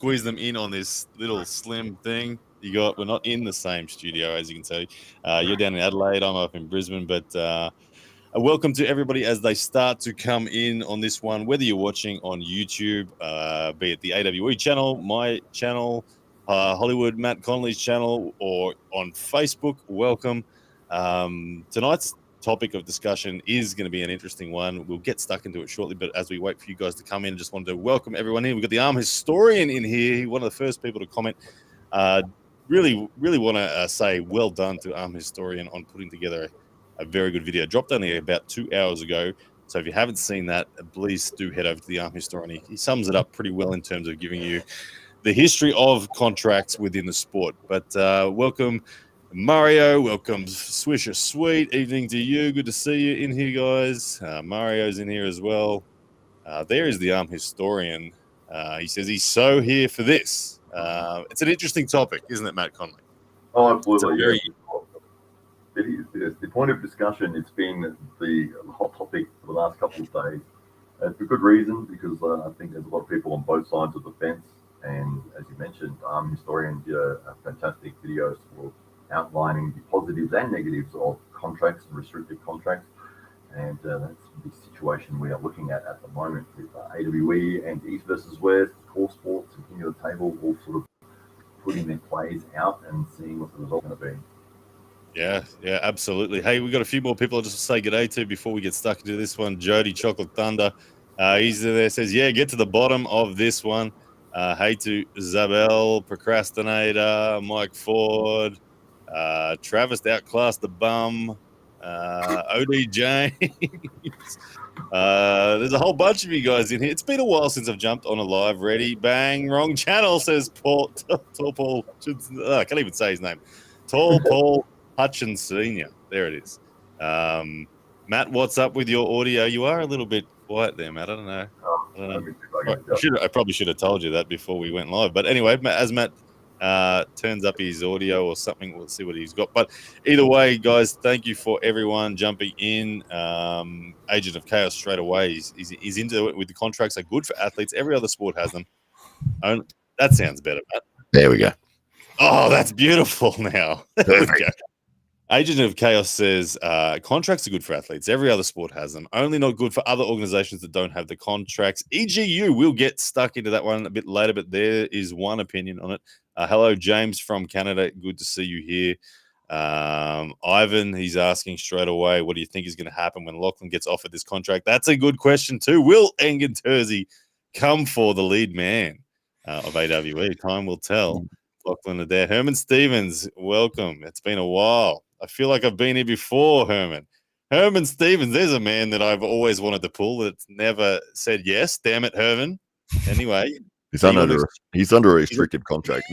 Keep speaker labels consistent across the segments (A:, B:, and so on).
A: squeeze them in on this little slim thing. We're not in the same studio, as you can see. You're down in Adelaide, I'm up in Brisbane, but welcome to everybody as they start to come in on this one, whether you're watching on YouTube, be it the AWE channel, my channel, Hollywood Matt Connolly's channel, or on Facebook. Welcome. Tonight's topic of discussion is going to be an interesting one. We'll get stuck into it shortly, but as we wait for you guys to come in, just wanted to welcome everyone in. We've got the Arm Historian in here, one of the first people to comment. Really want to say well done to Arm Historian on putting together a very good video. Dropped only about 2 hours ago. So if you haven't seen that, please do head over to the Arm Historian. He sums it up pretty well in terms of giving you the history of contracts within the sport. But welcome, Mario. Welcome, Swisher Sweet. Evening to you. Good to see you in here, guys. Mario's in here as well. There is the Arm Historian. He says he's so here for this. It's an interesting topic, isn't it, Matt Connolly?
B: Oh, absolutely. It is. Yes. The point of discussion, it's been the hot topic for the last couple of days. For good reason, because I think there's a lot of people on both sides of the fence. And as you mentioned, Historian did a fantastic video for outlining the positives and negatives of contracts and restricted contracts. And that's the situation we are looking at the moment with AWE and East versus West, core sports, and King of the Table, all sort of putting their plays out and seeing what the result's going to be.
A: Yeah, absolutely. Hey, we've got a few more people I'll just say good day to before we get stuck into this one. Jody Chocolate Thunder, he's there, says, yeah, get to the bottom of this one. Hey to Zabel, Procrastinator, Mike Ford, Travis outclassed the bum, OD James. There's a whole bunch of you guys in here. It's been a while since I've jumped on a live. Ready? Bang. Wrong channel, says Paul. Tall Paul. I can't even say his name. Tall Paul Hutchins Sr. There it is. Matt, what's up with your audio? You are a little bit quiet there, Matt. I don't know. I probably should have told you that before we went live. But anyway, as Matt turns up his audio or something, we'll see what he's got. But either way, guys, thank you for everyone jumping in. Agent of Chaos straight away. He's into it with the contracts are good for athletes. Every other sport has them. That sounds better, Matt.
C: There we go.
A: Oh, that's beautiful now. There we go. Agent of Chaos says contracts are good for athletes. Every other sport has them. Only not good for other organizations that don't have the contracts. EGU, we'll get stuck into that one a bit later, but there is one opinion on it. Hello, James from Canada. Good to see you here. Ivan, he's asking straight away, what do you think is going to happen when Lachlan gets offered this contract? That's a good question too. Will Engen Terzi come for the lead man of AWE? Time will tell. Lachlan Adair. Herman Stevens, welcome. It's been a while. I feel like I've been here before, Herman. Herman Stevens, there's a man that I've always wanted to pull that's never said yes. Damn it, Herman. Anyway.
C: He's under a restricted contract.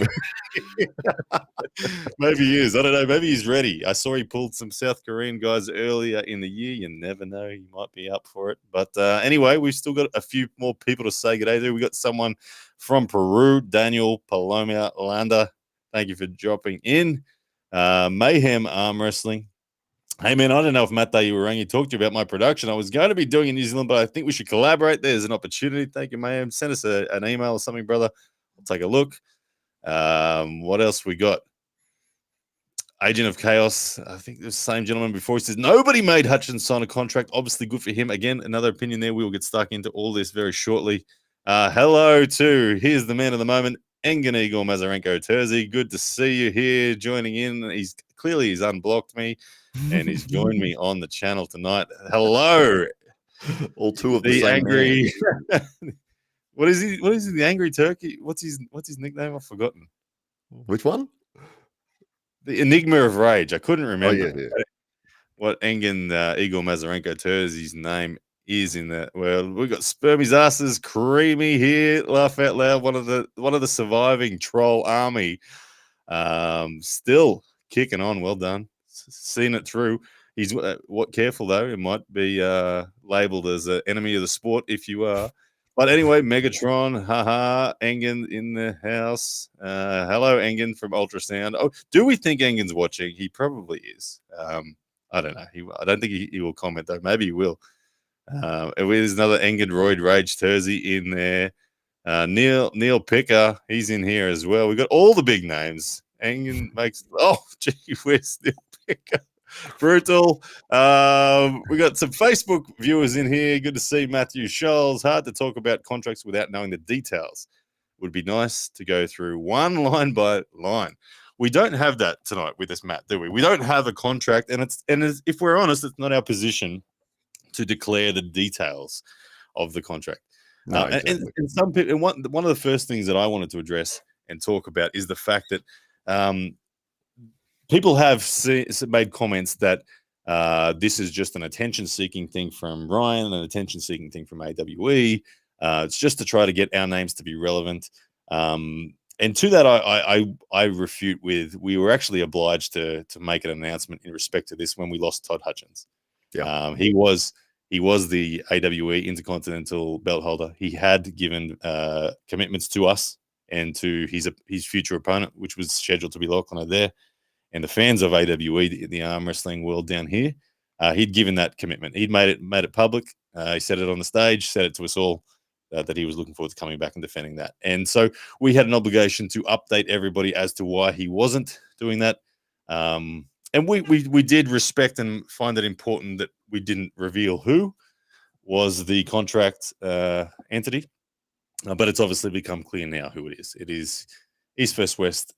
A: Maybe he is. I don't know. Maybe he's ready. I saw he pulled some South Korean guys earlier in the year. You never know. He might be up for it. But anyway, we've still got a few more people to say good day to. We got someone from Peru, Daniel Paloma Landa. Thank you for dropping in. Mayhem Arm Wrestling. Hey, man, I don't know if Matt Dayuwarangi talked to you about my production. I was going to be doing in New Zealand, but I think we should collaborate. There's an opportunity. Thank you, Mayhem. Send us an email or something, brother. I'll take a look. What else we got? Agent of Chaos. I think the same gentleman before. He says, nobody made Hutchins sign a contract. Obviously good for him. Again, another opinion there. We will get stuck into all this very shortly. Hello to, here's the man of the moment, Engen Igor Mazarenko Terzi. Good to see you here joining in. He's unblocked me and he's joined me on the channel tonight. Hello.
C: All two of
A: the angry. What is he? The angry turkey? What's his nickname? I've forgotten.
C: Which one?
A: The Enigma of Rage. I couldn't remember.
C: Yeah.
A: What Engen Igor Mazarenko Terzi's name is in that. Well, we've got Spermy's asses creamy here. Laugh out loud. One of the surviving troll army. Still kicking on. Well done. Seen it through. He's careful though. It might be labeled as an enemy of the sport if you are. But anyway, Megatron, haha, Engen in the house. Hello, Engen from Ultrasound. Oh, do we think Engen's watching? He probably is. I don't know. I don't think he will comment though. Maybe he will. There's another Engen Roid Rage Terzi in there. Neil Picker, he's in here as well. We got all the big names. Engen makes gee whiz, Neil Picker. Brutal. We got some Facebook viewers in here. Good to see Matthew Scholes. Hard to talk about contracts without knowing the details. Would be nice to go through one line by line. We don't have that tonight with this, Matt, do we? We don't have a contract, and if we're honest, it's not our position to declare the details of the contract.
C: No, exactly.
A: And some people, and one of the first things that I wanted to address and talk about is the fact that people have made comments that this is just an attention-seeking thing from Ryan, an attention-seeking thing from AWE. It's just to try to get our names to be relevant. And to that, I refute with, we were actually obliged to make an announcement in respect to this when we lost Todd Hutchins.
C: Yeah.
A: He was the AWE Intercontinental belt holder. He had given commitments to us and to his future opponent, which was scheduled to be Lachlan O'Dare. And the fans of AWE, the arm wrestling world down here, he'd given that commitment. He'd made it public. He said it on the stage, said it to us all, that he was looking forward to coming back and defending that. And so we had an obligation to update everybody as to why he wasn't doing that. And we did respect and find it important that we didn't reveal who was the contract entity. But it's obviously become clear now who it is. It is East First West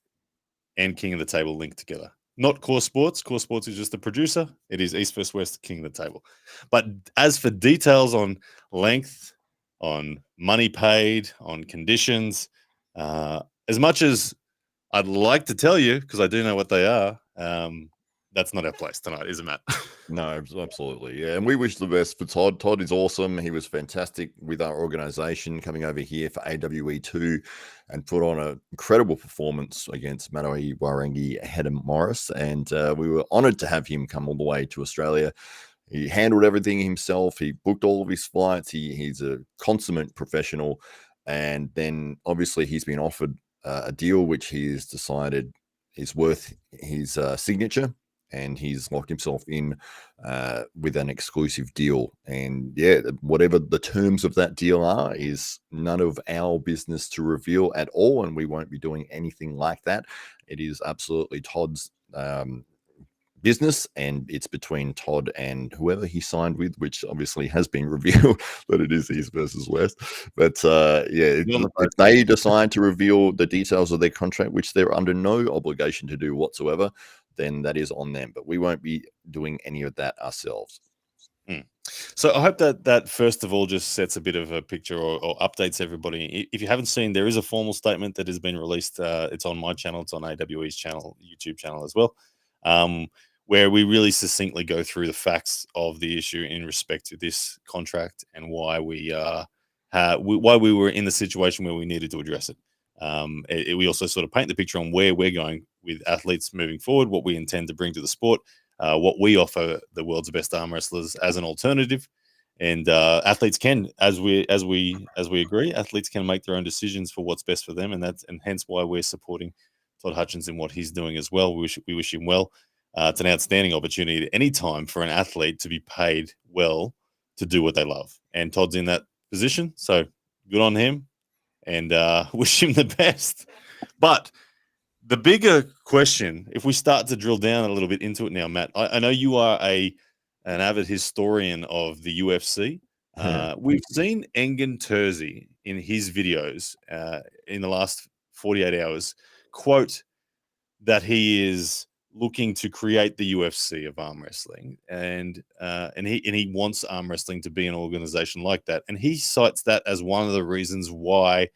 A: and King of the Table linked together. Not Core Sports. Core Sports is just the producer. It is East First West, King of the Table. But as for details on length, on money paid, on conditions, as much as I'd like to tell you, because I do know what they are, that's not our place tonight, is it, Matt?
C: No, absolutely. Yeah. And we wish the best for Todd. Todd is awesome. He was fantastic with our organization coming over here for AWE2 and put on an incredible performance against Manawi Warangi Hedem Morris. And we were honored to have him come all the way to Australia. He handled everything himself. He booked all of his flights. He's a consummate professional. And then obviously he's been offered a deal which he's decided is worth his signature. And he's locked himself in with an exclusive deal. And yeah, whatever the terms of that deal are is none of our business to reveal at all. And we won't be doing anything like that. It is absolutely Todd's business, and it's between Todd and whoever he signed with, which obviously has been revealed that it is East versus West. But yeah, if they decide to reveal the details of their contract, which they're under no obligation to do whatsoever, then that is on them. But we won't be doing any of that ourselves.
A: So I hope that first of all just sets a bit of a picture or updates everybody. If you haven't seen, there is a formal statement that has been released. It's on my channel. It's on AWE's channel, YouTube channel as well, where we really succinctly go through the facts of the issue in respect to this contract and why we were in the situation where we needed to address it. We also sort of paint the picture on where we're going with athletes moving forward, what we intend to bring to the sport, what we offer the world's best arm wrestlers as an alternative, and athletes can, as we agree, athletes can make their own decisions for what's best for them, and hence why we're supporting Todd Hutchins in what he's doing as well. We wish him well. It's an outstanding opportunity at any time for an athlete to be paid well to do what they love, and Todd's in that position, so good on him, and wish him the best. But the bigger question, if we start to drill down a little bit into it now, Matt, I know you are an avid historian of the UFC. We've seen Engen Terzi in his videos in the last 48 hours quote that he is looking to create the UFC of arm wrestling, and he wants arm wrestling to be an organization like that, and he cites that as one of the reasons why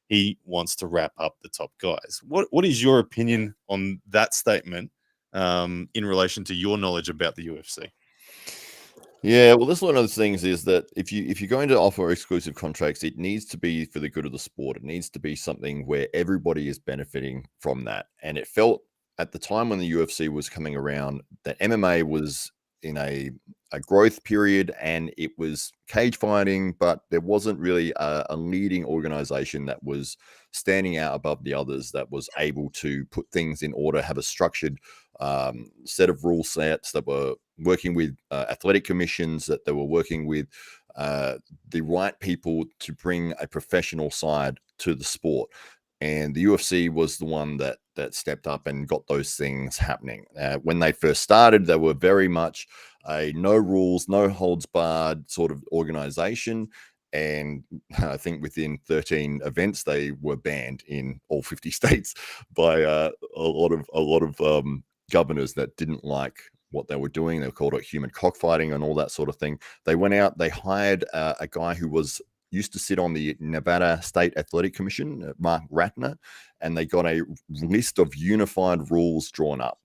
A: he wants to wrap up the top guys. What is your opinion on that statement in relation to your knowledge about the UFC?
C: Yeah, well, that's one of those things is that if you're going to offer exclusive contracts, it needs to be for the good of the sport. It needs to be something where everybody is benefiting from that. And it felt at the time when the UFC was coming around that MMA was in a growth period and it was cage fighting, but there wasn't really a leading organization that was standing out above the others, that was able to put things in order, have a structured set of rule sets, that were working with athletic commissions, that they were working with the right people to bring a professional side to the sport. And the UFC was the one that stepped up and got those things happening. When they first started, they were very much a no rules, no holds barred sort of organization. And I think within 13 events, they were banned in all 50 states by a lot of governors that didn't like what they were doing. They called it human cockfighting and all that sort of thing. They went out, they hired a guy who used to sit on the Nevada State Athletic Commission, Mark Ratner, and they got a list of unified rules drawn up.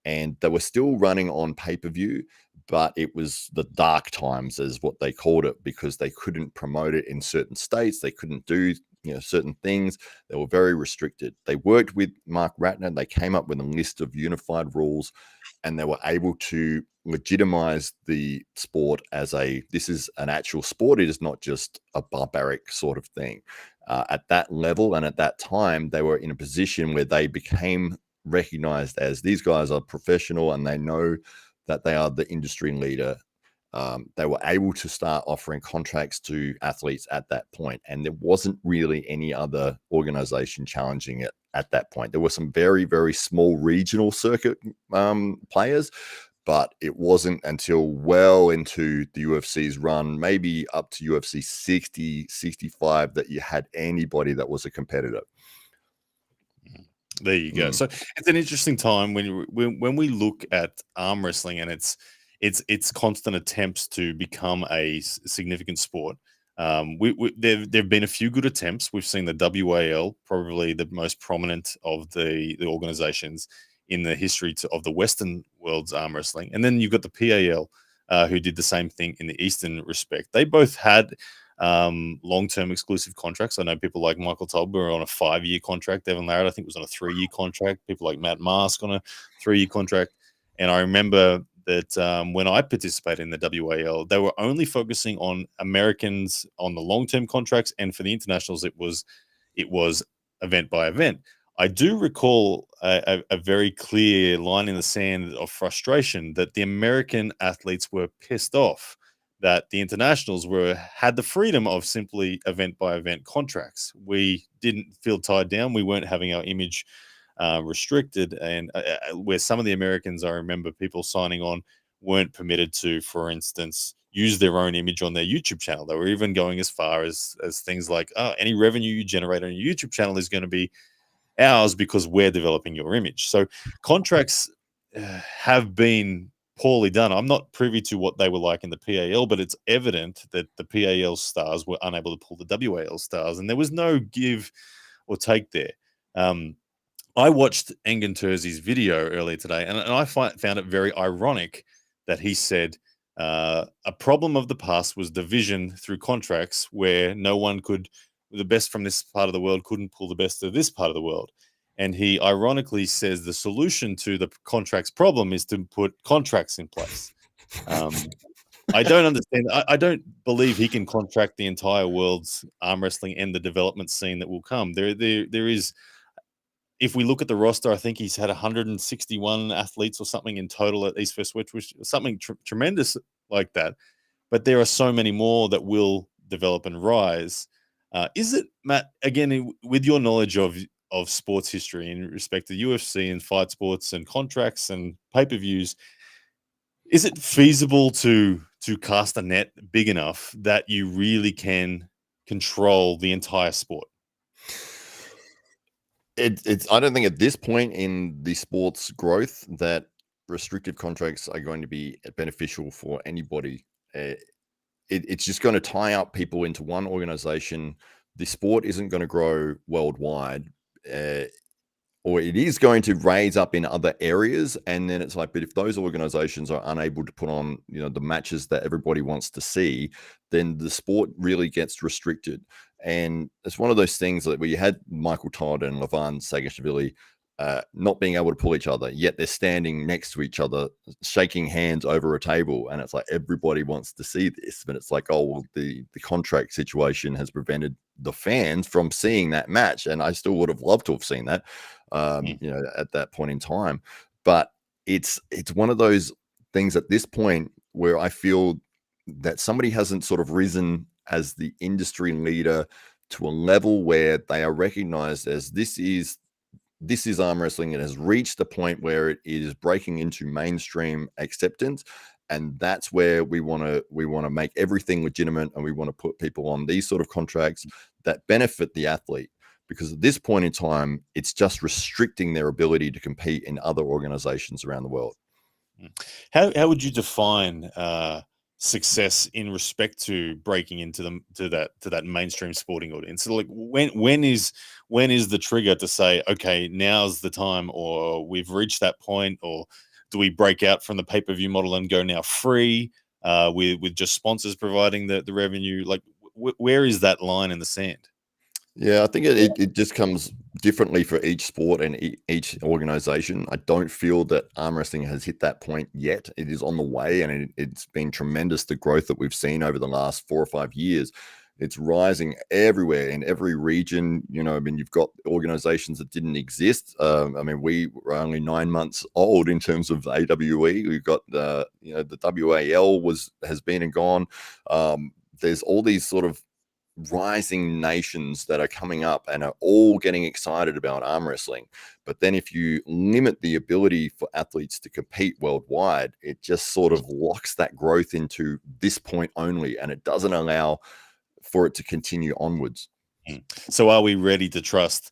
C: And they were still running on pay-per-view, but it was the dark times, is what they called it, because they couldn't promote it in certain states. They couldn't do certain things. They were very restricted. They worked with Mark Ratner. They came up with a list of unified rules, and they were able to legitimize the sport as this is an actual sport. It is not just a barbaric sort of thing. At that level and at that time, they were in a position where they became recognized as, these guys are professional and they know that they are the industry leader. They were able to start offering contracts to athletes at that point, and there wasn't really any other organization challenging it at that point. There were some very, very small regional circuit players, but it wasn't until well into the UFC's run, maybe up to UFC 60, 65, that you had anybody that was a competitor.
A: There you go. So it's an interesting time when we look at arm wrestling and its constant attempts to become a significant sport. There've been a few good attempts. We've seen the WAL, probably the most prominent of the organizations in the history of the Western world's arm wrestling, and then you've got the PAL, who did the same thing in the Eastern respect. They both had long-term exclusive contracts. I know people like Michael Tolber were on a 5-year contract. Evan Larratt, I think, was on a 3-year contract. People like Matt Mask on a 3-year contract. And I remember that when I participated in the WAL, they were only focusing on Americans on the long-term contracts, and for the internationals, it was event by event. I do recall a very clear line in the sand of frustration that the American athletes were pissed off that the internationals had the freedom of simply event by event contracts. We didn't feel tied down. We weren't having our image restricted, and where some of the Americans, I remember people signing on, weren't permitted to, for instance, use their own image on their YouTube channel. They were even going as far as things like, oh, any revenue you generate on your YouTube channel is going to be ours because we're developing your image. So contracts have been poorly done. I'm not privy to what they were like in the PAL, but it's evident that the PAL stars were unable to pull the WAL stars, and there was no give or take there. I watched Engen Terzi's video earlier today, and I found it very ironic that he said a problem of the past was division through contracts, where no one could, the best from this part of the world couldn't pull the best of this part of the world. And he ironically says the solution to the contracts problem is to put contracts in place. I don't understand. I don't believe he can contract the entire world's arm wrestling and the development scene that will come. There is, if we look at the roster, I think he's had 161 athletes or something in total at East West Switch, which is something tremendous like that. But there are so many more that will develop and rise. Is it, Matt, again, with your knowledge of sports history in respect to UFC and fight sports and contracts and pay-per-views, is it feasible to cast a net big enough that you really can control the entire sport?
C: It's I don't think at this point in the sport's growth that restrictive contracts are going to be beneficial for anybody. It's just going to tie up people into one organization. The sport isn't going to grow worldwide, or it is going to raise up in other areas. And then it's like, but if those organizations are unable to put on, the matches that everybody wants to see, then the sport really gets restricted. And it's one of those things that where you had Michael Todd and Levan Sagashvili not being able to pull each other, yet they're standing next to each other, shaking hands over a table. And it's like, everybody wants to see this, but it's like, oh, well, the contract situation has prevented the fans from seeing that match. And I still would have loved to have seen that, at that point in time. But it's one of those things at this point where I feel that somebody hasn't sort of risen as the industry leader to a level where they are recognized as this is arm wrestling. It has reached a point where it is breaking into mainstream acceptance, and that's where we want to make everything legitimate, and we want to put people on these sort of contracts that benefit the athlete, because at this point in time it's just restricting their ability to compete in other organizations around the world.
A: How would you define success in respect to breaking into that mainstream sporting audience? So, like, when is the trigger to say, okay, now's the time, or we've reached that point, or do we break out from the pay-per-view model and go now free with just sponsors providing the revenue? Like, where is that line in the sand?
C: Yeah, I think it just comes differently for each sport and each organization. I don't feel that arm wrestling has hit that point yet. It is on the way, and it's been tremendous, the growth that we've seen over the last 4 or 5 years. It's rising everywhere in every region. I mean, you've got organizations that didn't exist. I mean, we were only 9 months old in terms of AWE. We've got the WAL has been and gone. There's all these sort of rising nations that are coming up and are all getting excited about arm wrestling. But then if you limit the ability for athletes to compete worldwide, it just sort of locks that growth into this point only, and it doesn't allow for it to continue onwards.
A: So are we ready to trust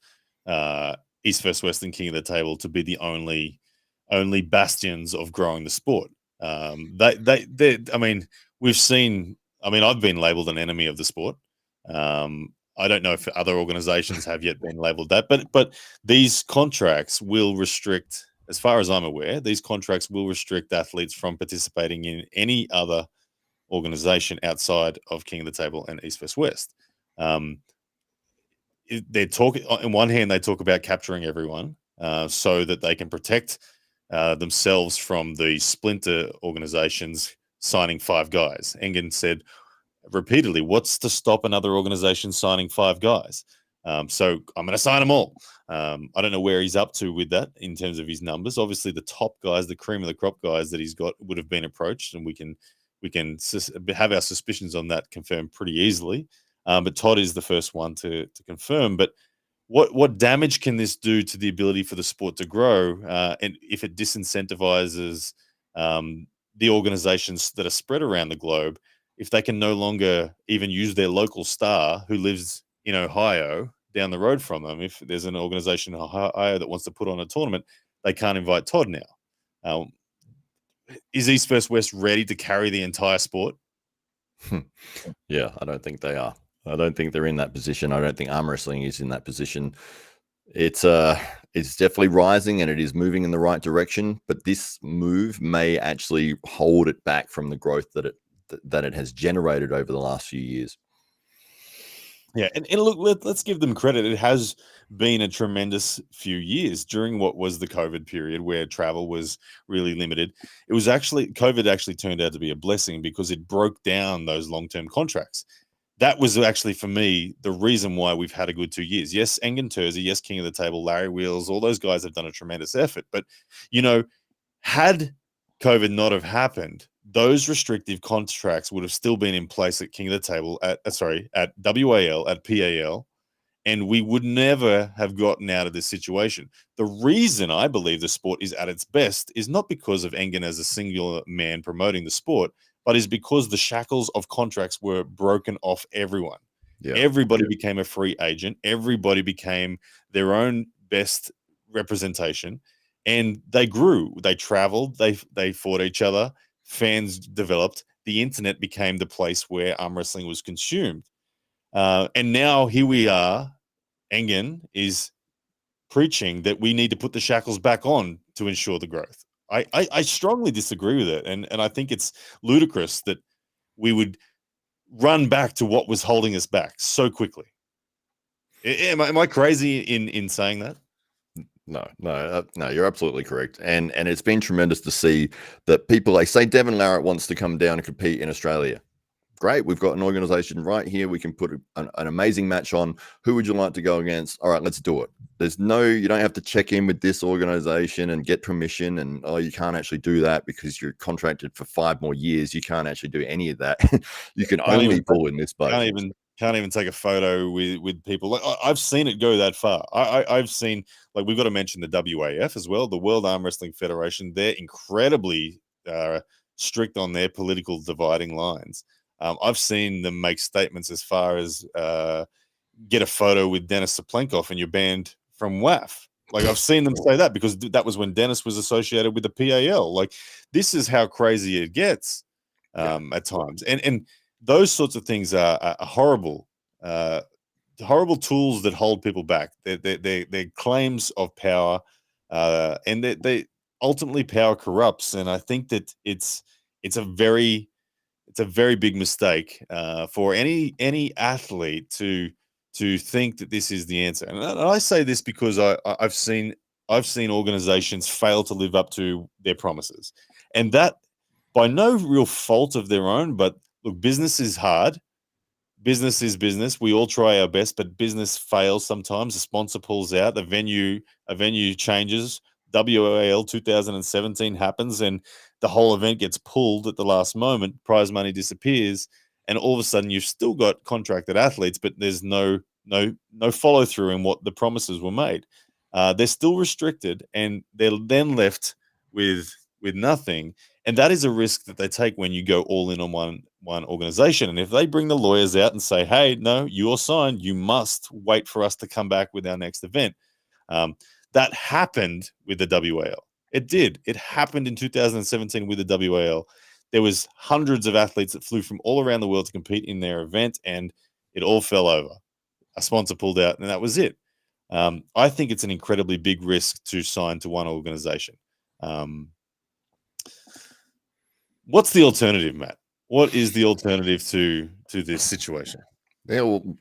A: East vs West and King of the Table to be the only bastions of growing the sport? I mean, we've seen. I mean, I've been labelled an enemy of the sport. I don't know if other organizations have yet been labeled that, but these contracts will restrict, as far as I'm aware, these contracts will restrict athletes from participating in any other organization outside of King of the Table and East vs West. They're talking on one hand, they talk about capturing everyone so that they can protect themselves from the splinter organizations signing 5 guys. Engen said repeatedly, what's to stop another organization signing 5 guys? So I'm going to sign them all. I don't know where he's up to with that in terms of his numbers. Obviously, the top guys, the cream of the crop guys that he's got would have been approached, and we can have our suspicions on that confirmed pretty easily. But Todd is the first one to confirm. But what damage can this do to the ability for the sport to grow? And if it disincentivizes the organizations that are spread around the globe, if they can no longer even use their local star who lives in Ohio down the road from them, if there's an organization in Ohio that wants to put on a tournament, they can't invite Todd now. Is East vs West ready to carry the entire sport?
C: Yeah, I don't think they are. I don't think they're in that position. I don't think arm wrestling is in that position. It's definitely rising, and it is moving in the right direction, but this move may actually hold it back from the growth that it has generated over the last few years.
A: Yeah, and look, let's give them credit. It has been a tremendous few years during what was the COVID period where travel was really limited. It was actually, COVID actually turned out to be a blessing because it broke down those long-term contracts. That was actually, for me, the reason why we've had a good 2 years. Yes, Engen Terzi, yes, King of the Table, Larry Wheels, all those guys have done a tremendous effort. But, had COVID not have happened, those restrictive contracts would have still been in place at King of the Table, at WAL, at PAL, and we would never have gotten out of this situation. The reason I believe the sport is at its best is not because of Engen as a singular man promoting the sport, but is because the shackles of contracts were broken off everyone.
C: Yeah.
A: Everybody became a free agent. Everybody became their own best representation, and they grew. They traveled. They fought each other. Fans developed. The internet became the place where arm wrestling was consumed. And now here we are. Engen is preaching that we need to put the shackles back on to ensure the growth. I strongly disagree with it, and I think it's ludicrous that we would run back to what was holding us back so quickly. Am I crazy in saying that?
C: No, you're absolutely correct. And it's been tremendous to see that people, like, say Devin Larratt wants to come down and compete in Australia. great. We've got an organization right here. We can put an amazing match on. Who would you like to go against? All right, let's do it. You don't have to check in with this organization and get permission. And, you can't actually do that because you're contracted for 5 more years. You can't actually do any of that. You can only pull in this boat.
A: Can't even take a photo with people. Like, I've seen it go that far. I've seen, like, we've got to mention the WAF as well, the World Arm Wrestling Federation. They're incredibly strict on their political dividing lines. I've seen them make statements as far as get a photo with Dennis Saplenkov and you're banned from WAF. Like, I've seen them say that because that was when Dennis was associated with the PAL. Like, this is how crazy it gets at times. And those sorts of things are horrible, horrible tools that hold people back. They're claims of power, and they ultimately power corrupts. And I think that it's a very big mistake for any athlete to think that this is the answer. And I say this because I've seen organizations fail to live up to their promises, and that by no real fault of their own. But look, business is hard. Business is business. We all try our best, but business fails sometimes. A sponsor pulls out, a venue changes. WAL 2017 happens, and the whole event gets pulled at the last moment. Prize money disappears, and all of a sudden you've still got contracted athletes, but there's no follow through in what the promises were made. They're still restricted, and they're then left with nothing. And that is a risk that they take when you go all in on one organization. And if they bring the lawyers out and say, "Hey, no, you're signed. You must wait for us to come back with our next event," that happened with the WAL. It did. It happened in 2017 with the WAL. There was hundreds of athletes that flew from all around the world to compete in their event, and it all fell over. A sponsor pulled out, and that was it. I think it's an incredibly big risk to sign to one organization. What's the alternative, Matt? What is the alternative to this situation?
C: Yeah, well,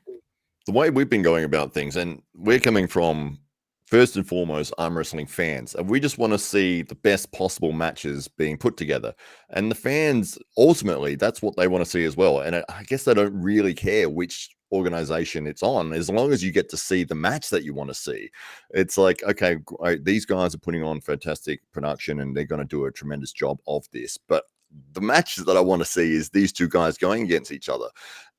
C: the way we've been going about things, and we're coming from, first and foremost, arm wrestling fans, and we just want to see the best possible matches being put together. And the fans, ultimately, that's what they want to see as well. And I guess they don't really care which organization it's on, as long as you get to see the match that you want to see. It's like, okay, these guys are putting on fantastic production and they're going to do a tremendous job of this, but the matches that I want to see is these two guys going against each other.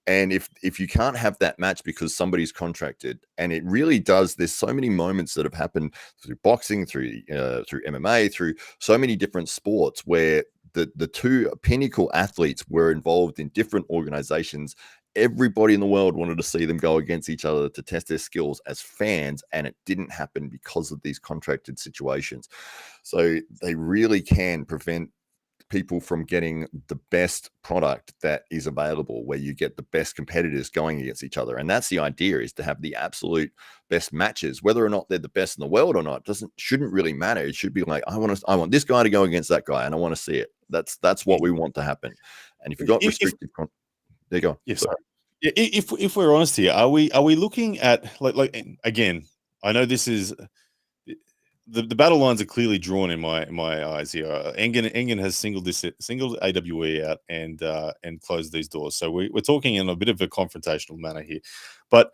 C: And if you can't have that match because somebody's contracted, and it really does, there's so many moments that have happened through boxing, through MMA, through so many different sports where the two pinnacle athletes were involved in different organizations. Everybody in the world wanted to see them go against each other to test their skills as fans, and it didn't happen because of these contracted situations. So they really can prevent people from getting the best product that is available, where you get the best competitors going against each other. And that's the idea, is to have the absolute best matches. Whether or not they're the best in the world or not shouldn't really matter. It should be like, I want this guy to go against that guy, and I want to see it. That's what we want to happen. And if you've got restrictive there you go.
A: Yes. If we're honest here, are we looking at, like again, I know this is the battle lines are clearly drawn in my eyes here. Engen has singled AWE out and closed these doors. So we're talking in a bit of a confrontational manner here. But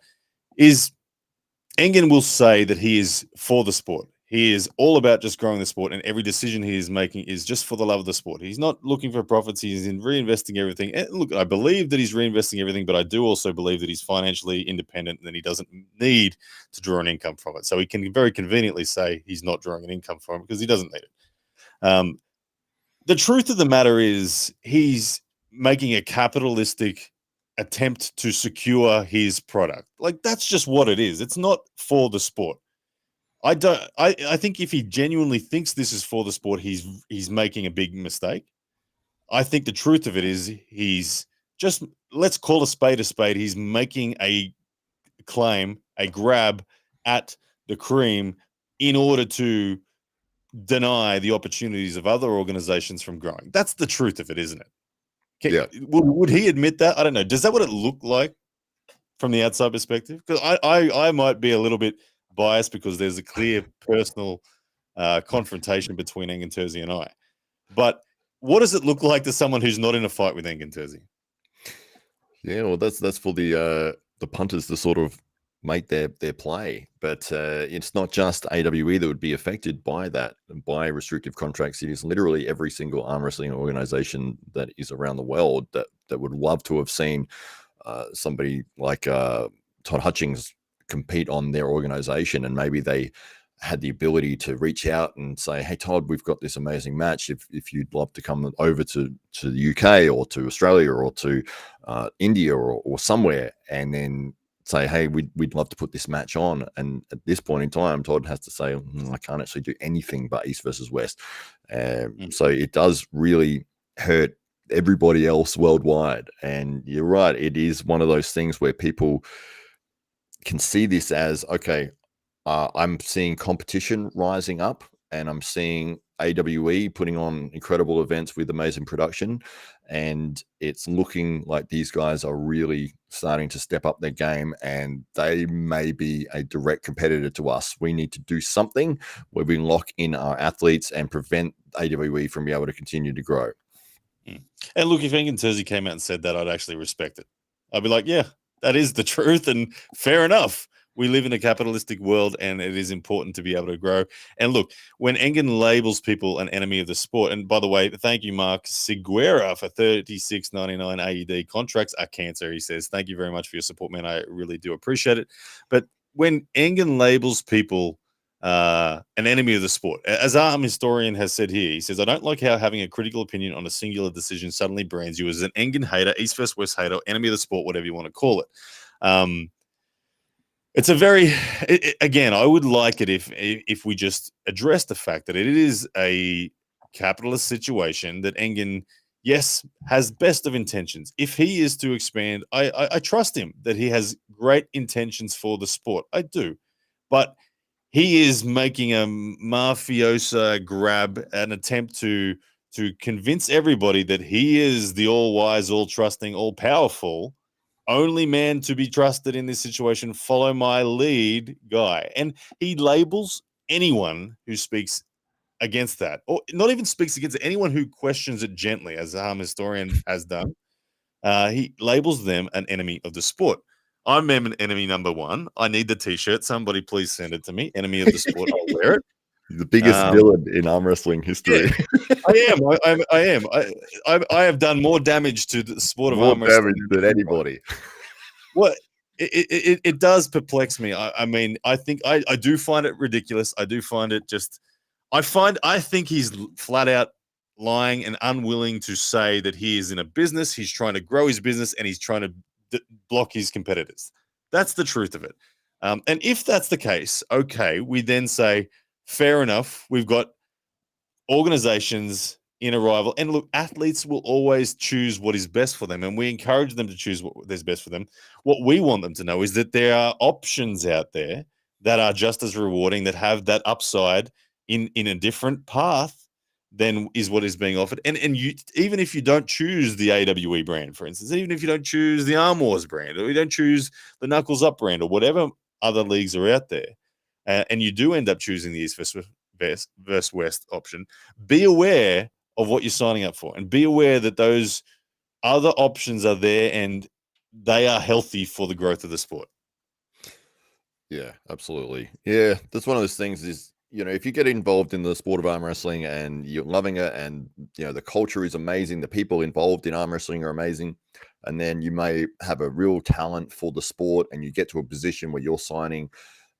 A: Engen will say that he is for the sport. He is all about just growing the sport, and every decision he is making is just for the love of the sport. He's not looking for profits. He's in reinvesting everything. And look, I believe that he's reinvesting everything, but I do also believe that he's financially independent and that he doesn't need to draw an income from it. So he can very conveniently say he's not drawing an income from it because he doesn't need it. The truth of the matter is he's making a capitalistic attempt to secure his product. Like, that's just what it is. It's not for the sport. I think if he genuinely thinks this is for the sport, he's making a big mistake. I think the truth of it is he's just, let's call a spade a spade. He's making a claim, a grab at the cream in order to deny the opportunities of other organizations from growing. That's the truth of it, isn't it? Would he admit that? I don't know. Does that what it look like from the outside perspective? Because I might be a little bit biased because there's a clear personal confrontation between Engen Terzi and I. But what does it look like to someone who's not in a fight with Engen Terzi?
C: Yeah, well, that's for the punters to sort of make their play, but it's not just AWE that would be affected by that, by restrictive contracts. It is literally every single arm wrestling organization that is around the world that would love to have seen somebody like Todd Hutchings compete on their organization, and maybe they had the ability to reach out and say, "Hey Todd, we've got this amazing match. If you'd love to come over to the UK or to Australia or to India or somewhere," and then say, "Hey, we'd love to put this match on." And at this point in time, Todd has to say, "I can't actually do anything but East versus West." So it does really hurt everybody else worldwide. And you're right, it is one of those things where people can see this as, okay, I'm seeing competition rising up, and I'm seeing AWE putting on incredible events with amazing production, and it's looking like these guys are really starting to step up their game, and they may be a direct competitor to us. We need to do something where we lock in our athletes and prevent AWE from being able to continue to grow.
A: And look, if Engin Terzi came out and said that, I'd actually respect it. I'd be like, yeah, that is the truth, and fair enough. We live in a capitalistic world, and it is important to be able to grow. And look, when Engen labels people an enemy of the sport, and by the way, thank you, Mark Seguera, for $36.99 AED contracts are cancer. He says, thank you very much for your support, man. I really do appreciate it. But when Engen labels people an enemy of the sport. As our historian has said here, he says, I don't like how having a critical opinion on a singular decision suddenly brands you as an Engen hater, East versus West hater, enemy of the sport, whatever you want to call it. It's a very, again, I would like it if we just address the fact that it is a capitalist situation, that Engen, yes, has best of intentions. If he is to expand, I trust him that he has great intentions for the sport. I do. But he is making a mafiosa grab, an attempt to convince everybody that he is the all wise, all trusting, all powerful, only man to be trusted in this situation. Follow my lead guy, and he labels anyone who speaks against that, or not even speaks against it, anyone who questions it gently, as the historian has done. He labels them an enemy of the sport. I'm enemy number one. I need the T-shirt. Somebody please send it to me. Enemy of the sport. I'll wear it.
C: The biggest villain in arm wrestling history.
A: Yeah, I am. I am. I have done more damage to the sport of
C: More
A: arm wrestling
C: damage than anybody.
A: What it does perplex me. I mean, I think I do find it ridiculous. I do find it just. I think he's flat out lying and unwilling to say that he is in a business. He's trying to grow his business, and he's trying to block his competitors. That's the truth of it. And if that's the case, okay, we then say, fair enough. We've got organizations in a rival. And look, athletes will always choose what is best for them, and we encourage them to choose what is best for them. What we want them to know is that there are options out there that are just as rewarding, that have that upside in a different path than is what is being offered. And you, even if you don't choose the AWE brand, for instance, even if you don't choose the Arm Wars brand, or you don't choose the Knuckles Up brand, or whatever other leagues are out there, and you do end up choosing the East versus West option, be aware of what you're signing up for, and be aware that those other options are there and they are healthy for the growth of the sport.
C: Yeah, absolutely. Yeah, that's one of those things is, if you get involved in the sport of arm wrestling and you're loving it, and, the culture is amazing, the people involved in arm wrestling are amazing, and then you may have a real talent for the sport and you get to a position where you're signing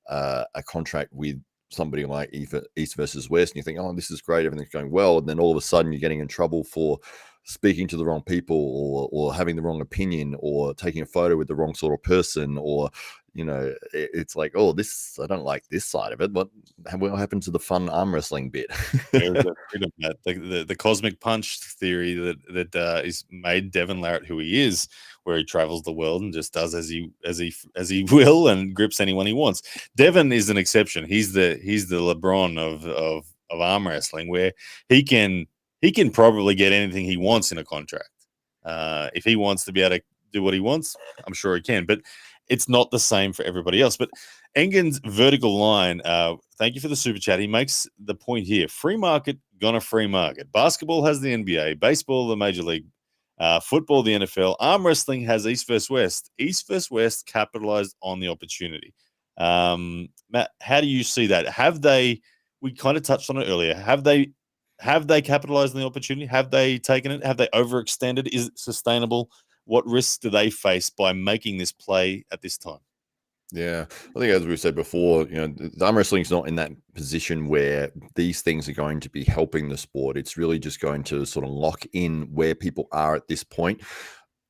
C: a contract with somebody like East versus West, and you think, oh, this is great, everything's going well, and then all of a sudden you're getting in trouble for speaking to the wrong people, or having the wrong opinion, or taking a photo with the wrong sort of person, or it's like, oh, this, I don't like this side of it. What happened to the fun arm wrestling bit?
A: The cosmic punch theory that is made Devin Larratt who he is, where he travels the world and just does as he will and grips anyone he wants. Devin is an exception. He's the LeBron of arm wrestling, where he can probably get anything he wants in a contract. If he wants to be able to do what he wants, I'm sure he can. But it's not the same for everybody else. But Engen's vertical line, thank you for the super chat. He makes the point here: free market, gonna free market. Basketball has the NBA, baseball the Major League football, the NFL. Arm wrestling has East versus West. East versus West capitalized on the opportunity. Matt, how do you see that? Have they? We kind of touched on it earlier. Have they capitalized on the opportunity? Have they taken it? Have they overextended? Is it sustainable? What risks do they face by making this play at this time?
C: Yeah, I think as we said before, the arm wrestling is not in that position where these things are going to be helping the sport. It's really just going to sort of lock in where people are at this point,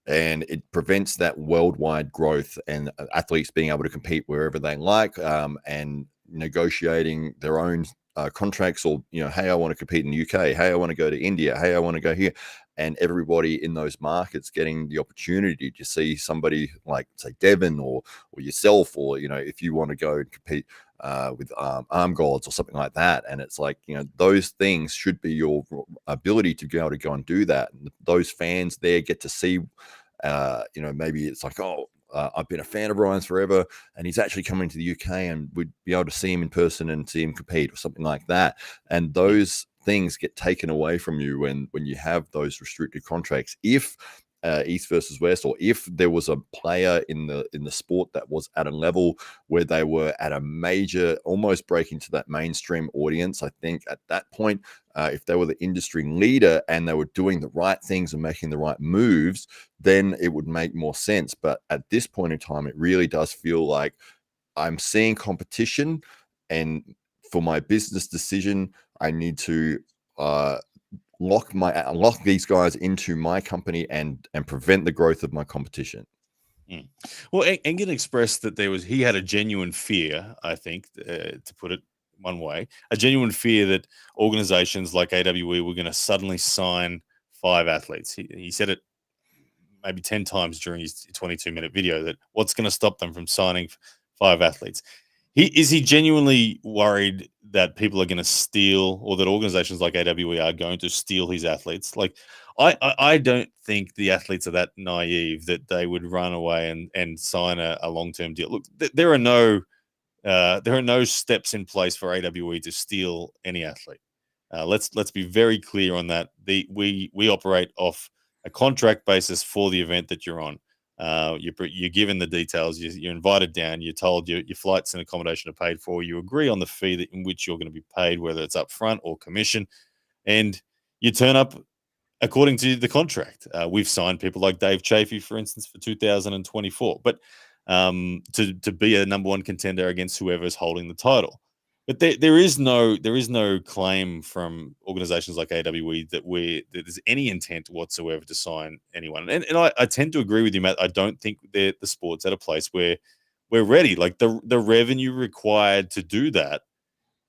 C: and it prevents that worldwide growth and athletes being able to compete wherever they like, and negotiating their own contracts, or hey, I want to compete in the UK, hey, I want to go to India, hey, I want to go here, and everybody in those markets getting the opportunity to see somebody like, say, Devon or yourself, or if you want to go and compete with arm gods or something like that. And it's like, those things should be your ability to be able to go and do that. And those fans there get to see, maybe it's like, oh, I've been a fan of Ryan's forever, and he's actually coming to the UK, and we'd be able to see him in person and see him compete or something like that. And those things get taken away from you when you have those restricted contracts. If East versus West, or if there was a player in the sport that was at a level where they were at a major, almost breaking to that mainstream audience, I think at that point, if they were the industry leader and they were doing the right things and making the right moves, then it would make more sense. But at this point in time, it really does feel like I'm seeing competition, and for my business decision, I need to lock these guys into my company and prevent the growth of my competition.
A: Well, Engen expressed that he had a genuine fear, I think, to put it one way, a genuine fear that organizations like AWE were going to suddenly sign 5 athletes. He said it maybe 10 times during his 22-minute video, that what's going to stop them from signing 5 athletes. Is he genuinely worried that people are going to steal, or that organizations like AWE are going to steal his athletes? Like, I don't think the athletes are that naive that they would run away and sign a long-term deal. Look, there are no steps in place for AWE to steal any athlete. Let's be very clear on that. We operate off a contract basis for the event that you're on. You're given the details. You're invited down. You're told your flights and accommodation are paid for. You agree on the fee in which you're going to be paid, whether it's upfront or commission, and you turn up according to the contract. We've signed people like Dave Chafee, for instance, for 2024, but to be a number 1 contender against whoever's holding the title. But there is no claim from organizations like AWE that there's any intent whatsoever to sign anyone. And I tend to agree with you, Matt. I don't think the sport's at a place where we're ready. Like, the revenue required to do that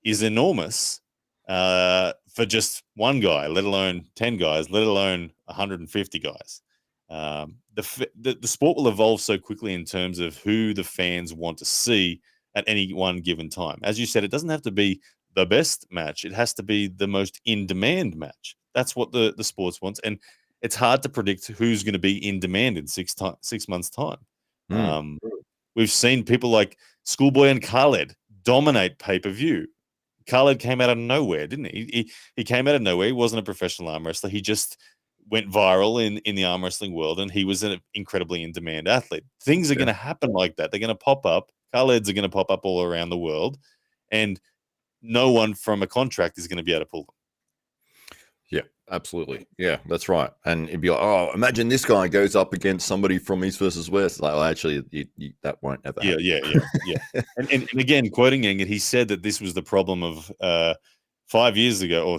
A: is enormous, for just one guy, let alone 10 guys, let alone 150 guys. The sport will evolve so quickly in terms of who the fans want to see at any one given time. As you said, it doesn't have to be the best match. It has to be the most in-demand match. That's what the sports wants. And it's hard to predict who's going to be in demand in 6 months' time. We've seen people like Schoolboy and Khaled dominate pay-per-view. Khaled came out of nowhere, didn't he? He came out of nowhere. He wasn't a professional arm wrestler. He just went viral in the arm wrestling world, and he was an incredibly in-demand athlete. Things are going to happen like that. They're going to pop up. Khaled's are going to pop up all around the world, and no one from a contract is going to be able to pull them.
C: Yeah, absolutely. Yeah, that's right. And it'd be like, oh, imagine this guy goes up against somebody from East versus West. Like, well, actually, that won't ever happen.
A: Yeah. and again, quoting Engen, he said that this was the problem of 3 years ago.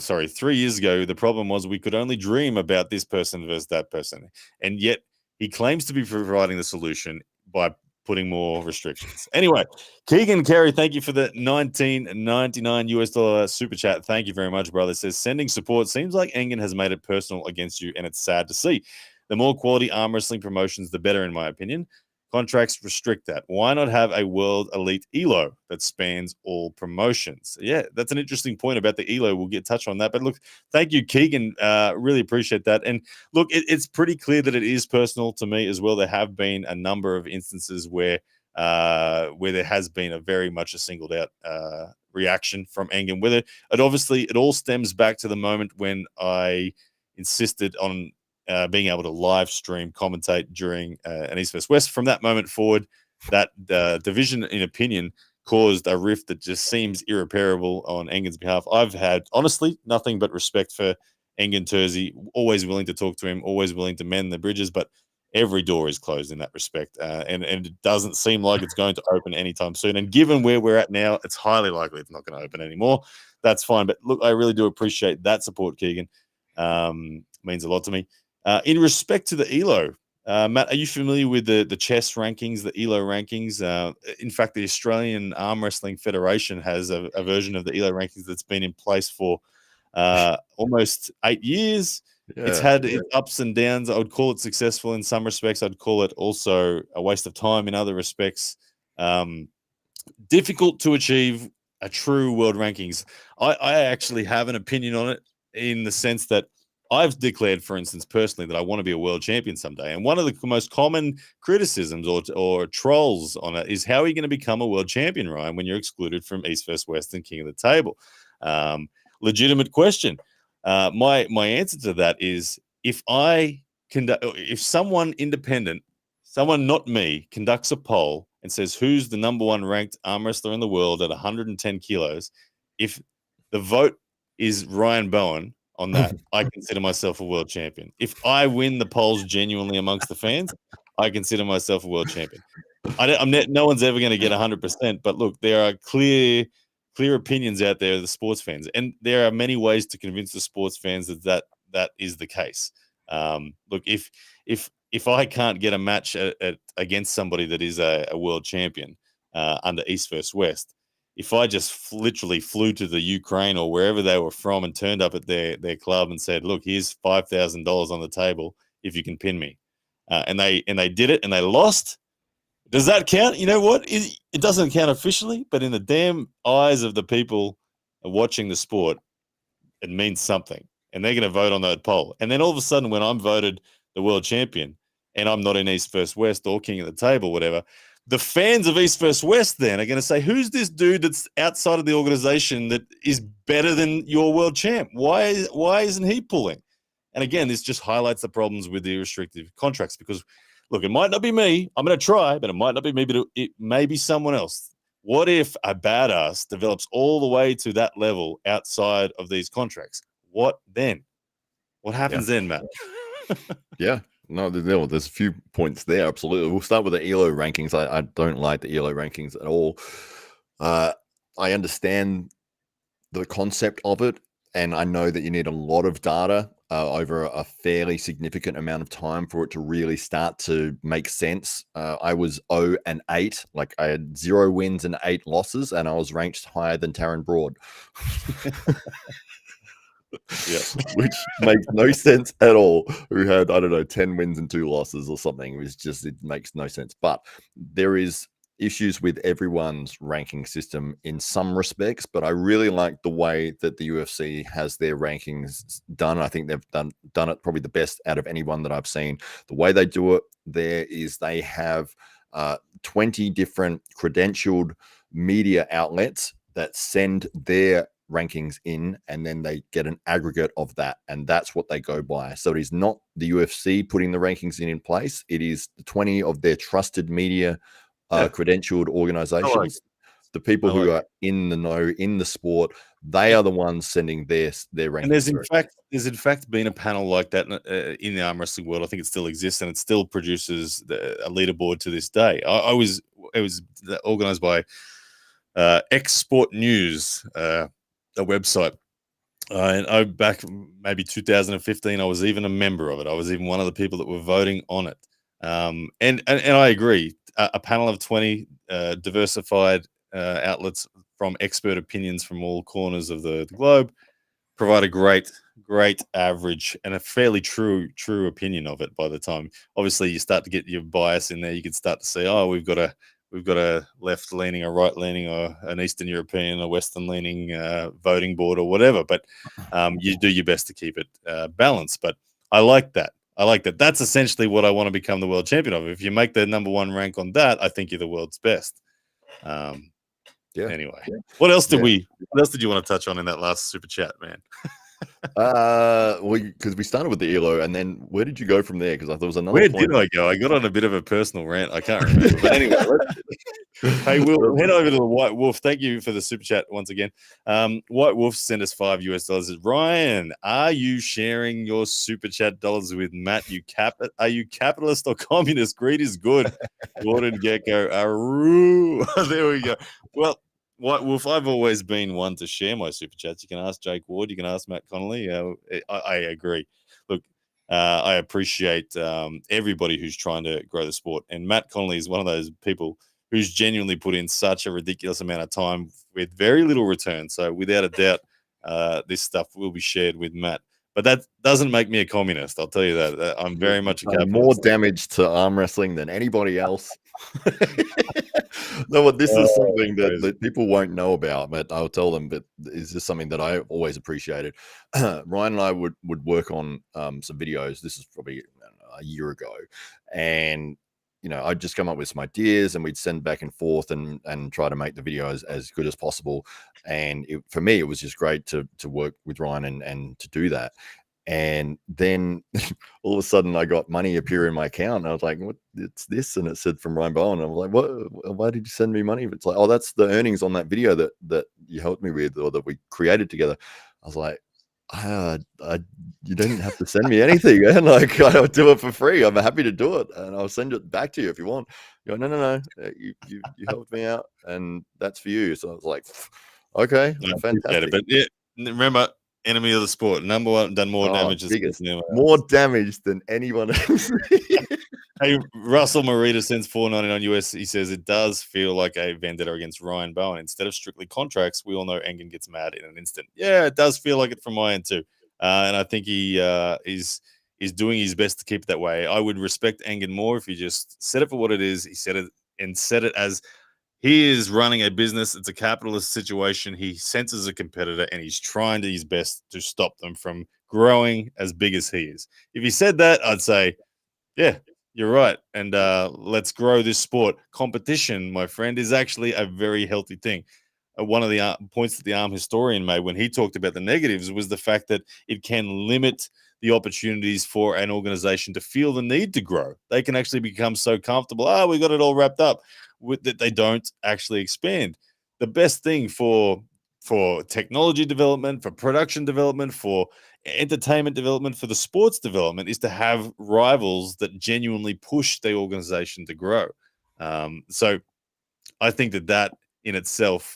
A: The problem was we could only dream about this person versus that person. And yet he claims to be providing the solution by putting more restrictions. Anyway, Keegan Carey, thank you for the $19.99 super chat. Thank you very much, brother. It says, sending support seems like Engen has made it personal against you, and it's sad to see. The more quality arm wrestling promotions, the better, in my opinion. Contracts restrict that. Why not have a world elite ELO that spans all promotions? Yeah, that's an interesting point about the ELO. We'll get touch on that. But look, thank you, Keegan. Really appreciate that. And look, it's pretty clear that it is personal to me as well. There have been a number of instances where there has been a very much a singled out reaction from Engen. Whether it all stems back to the moment when I insisted on being able to live stream, commentate during an East vs West. From that moment forward, that division in opinion caused a rift that just seems irreparable on Engen's behalf. I've had, honestly, nothing but respect for Engen Terzi, always willing to talk to him, always willing to mend the bridges, but every door is closed in that respect. And it doesn't seem like it's going to open anytime soon. And given where we're at now, it's highly likely it's not going to open anymore. That's fine. But look, I really do appreciate that support, Keegan. Means a lot to me. In respect to the ELO, Matt, are you familiar with the chess rankings, the ELO rankings? In fact, the Australian Arm Wrestling Federation has a version of the ELO rankings that's been in place for almost 8 years. It's had its ups and downs. I would call it successful in some respects. I'd call it also a waste of time in other respects. Difficult to achieve a true world rankings. I actually have an opinion on it in the sense that I've declared, for instance, personally, that I want to be a world champion someday. And one of the most common criticisms or trolls on it is, how are you going to become a world champion, Ryan, when you're excluded from East vs West and King of the Table? Legitimate question. My answer to that is, if someone independent, someone not me, conducts a poll and says who's the number one ranked arm wrestler in the world at 110 kilos, if the vote is Ryan Bowen on that, I consider myself a world champion. If I win the polls genuinely amongst the fans, I consider myself a world champion. No one's ever going to get 100%, but look, there are clear opinions out there of the sports fans, and there are many ways to convince the sports fans that is the case. Look, if I can't get a match against somebody that is a world champion under East vs West, if I just literally flew to the Ukraine or wherever they were from and turned up at their club and said, "Look, here's $5,000 on the table if you can pin me," and they did it and they lost, does that count? You know what? It doesn't count officially, but in the damn eyes of the people watching the sport, it means something, and they're going to vote on that poll. And then all of a sudden, when I'm voted the world champion and I'm not in East vs West or King of the Table, whatever, the fans of East vs West then are going to say, who's this dude that's outside of the organization that is better than your world champ? Why isn't he pulling? And again, this just highlights the problems with the restrictive contracts, because, look, it might not be me. I'm going to try, but it might not be me, but it may be someone else. What if a badass develops all the way to that level outside of these contracts? What then? What happens then, Matt?
C: Yeah. No, there's a few points there. Absolutely. We'll start with the ELO rankings. I don't like the ELO rankings at all. I understand the concept of it, and I know that you need a lot of data over a fairly significant amount of time for it to really start to make sense. I was 0-8, like I had 0 wins and 8 losses, and I was ranked higher than Taryn Broad.
A: Yeah.
C: Which makes no sense at all. Who had, I don't know, 10 wins and 2 losses or something. It makes no sense. But there is issues with everyone's ranking system in some respects, but I really like the way that the UFC has their rankings done. I think they've done it probably the best out of anyone that I've seen. The way they do it there is they have 20 different credentialed media outlets that send their rankings in, and then they get an aggregate of that, and that's what they go by. So it is not the UFC putting the rankings in place. It is 20 of their trusted media credentialed organizations, the people who are in the know, in the sport. They are the ones sending their rankings.
A: And there's in fact been a panel like that in the arm wrestling world. I think it still exists, and it still produces a leaderboard to this day. It was organized by X Sport News, a website. And back maybe 2015, I was even a member of it. I was even one of the people that were voting on it. And I agree. A panel of 20 diversified outlets from expert opinions from all corners of the globe provide a great average and a fairly true opinion of it. By the time, obviously, you start to get your bias in there, you can start to say, oh, we've got a left leaning, a right leaning, or an Eastern European, a Western leaning voting board or whatever. But you do your best to keep it balanced. But I like that. That's essentially what I want to become the world champion of. If you make the number one rank on that, I think you're the world's best. Anyway, what else did you want to touch on in that last super chat, man?
C: Well, because we started with the ELO, and then where did you go from there? Because I thought there was another
A: Where
C: point.
A: did I go? I got on a bit of a personal rant. I can't remember. But anyway, hey, we'll head over to the White Wolf. Thank you for the super chat once again. White Wolf sent us $5. Ryan, are you sharing your super chat dollars with Matt? Are you capitalist or communist? Greed is good. Gordon Gecko, Aru. There we go. Well, White Wolf, I've always been one to share my super chats. You can ask Jake Ward. You can ask Matt Connolly. I agree. Look, I appreciate everybody who's trying to grow the sport. And Matt Connolly is one of those people who's genuinely put in such a ridiculous amount of time with very little return. So without a doubt, this stuff will be shared with Matt. But that doesn't make me a communist. I'll tell you that. I'm very much a capitalist.
C: More damage to arm wrestling than anybody else. No, but this is something that people won't know about, but I'll tell them. But is this something that I always appreciated? Ryan and I would work on some videos. This is probably a year ago, and I'd just come up with some ideas, and we'd send back and forth and try to make the video as good as possible. And for me, it was just great to work with Ryan and to do that. And then all of a sudden I got money appear in my account. And I was like, what? It's this. And it said from Ryan Bowen. I was like, what? Why did you send me money? It's like, oh, that's the earnings on that video that you helped me with, or that we created together. I was like, you didn't have to send me anything. And like, I'll do it for free. I'm happy to do it. And I'll send it back to you if you want. You go, no. You helped me out, and that's for you. So I was like, okay, fantastic.
A: But yeah, remember, enemy of the sport. Number one, done more damage.
C: More damage than anyone else.
A: Hey, Russell Marita sends $4.99 US. He says it does feel like a vendetta against Ryan Bowen. Instead of strictly contracts, we all know Engen gets mad in an instant. Yeah, it does feel like it from my end too. And I think he is doing his best to keep it that way. I would respect Engen more if he just said it for what it is. He said it as he is running a business. It's a capitalist situation. He senses a competitor, and he's trying his best to stop them from growing as big as he is. If he said that, I'd say, yeah, you're right. And let's grow this sport. Competition, my friend, is actually a very healthy thing. One of the points that the arm historian made when he talked about the negatives was the fact that it can limit the opportunities for an organization to feel the need to grow. They can actually become so comfortable. We got it all wrapped up, that they don't actually expand. The best thing for technology development, for production development, for entertainment development, for the sports development is to have rivals that genuinely push the organization to grow. So I think that in itself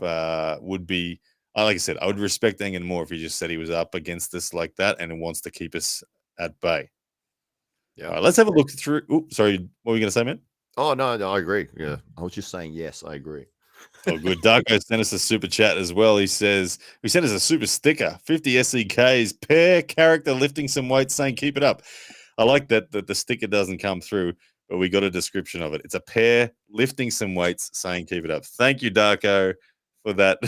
A: would be, like I said, I would respect Engen more if he just said he was up against us like that and wants to keep us at bay. Yeah. All right, let's have a look through. Oops, sorry. What were you going to say, man?
C: Oh, no, I agree. Yeah. I was just saying, yes, I agree.
A: Oh, good. Darko sent us a super chat as well. He says, we sent us a super sticker, 50 SEKs, pair character lifting some weights saying, keep it up. I like that the sticker doesn't come through, but we got a description of it. It's a pair lifting some weights saying, keep it up. Thank you, Darko, for that.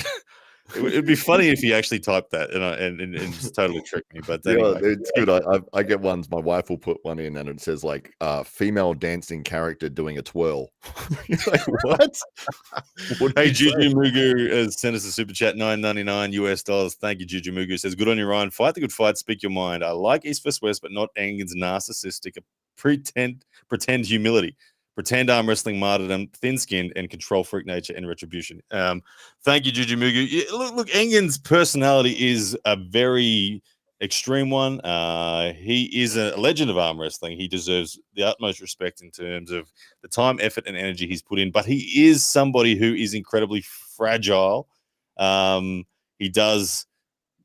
A: It'd be funny if he actually typed that and just totally tricked me. But anyway.
C: It's good. I get ones. My wife will put one in, and it says like female dancing character doing a twirl. Like, what?
A: Hey, Juju Mugu has sent us a super chat, $9.99 US. Thank you, Juju Mugu. Says, good on you, Ryan. Fight the good fight. Speak your mind. I like East vs West, but not Engen's narcissistic pretend humility. Pretend arm wrestling martyrdom, thin-skinned, and control freak nature and retribution. Thank you, Juju Mugu. Yeah, look, Engen's personality is a very extreme one. He is a legend of arm wrestling. He deserves the utmost respect in terms of the time, effort, and energy he's put in. But he is somebody who is incredibly fragile. He does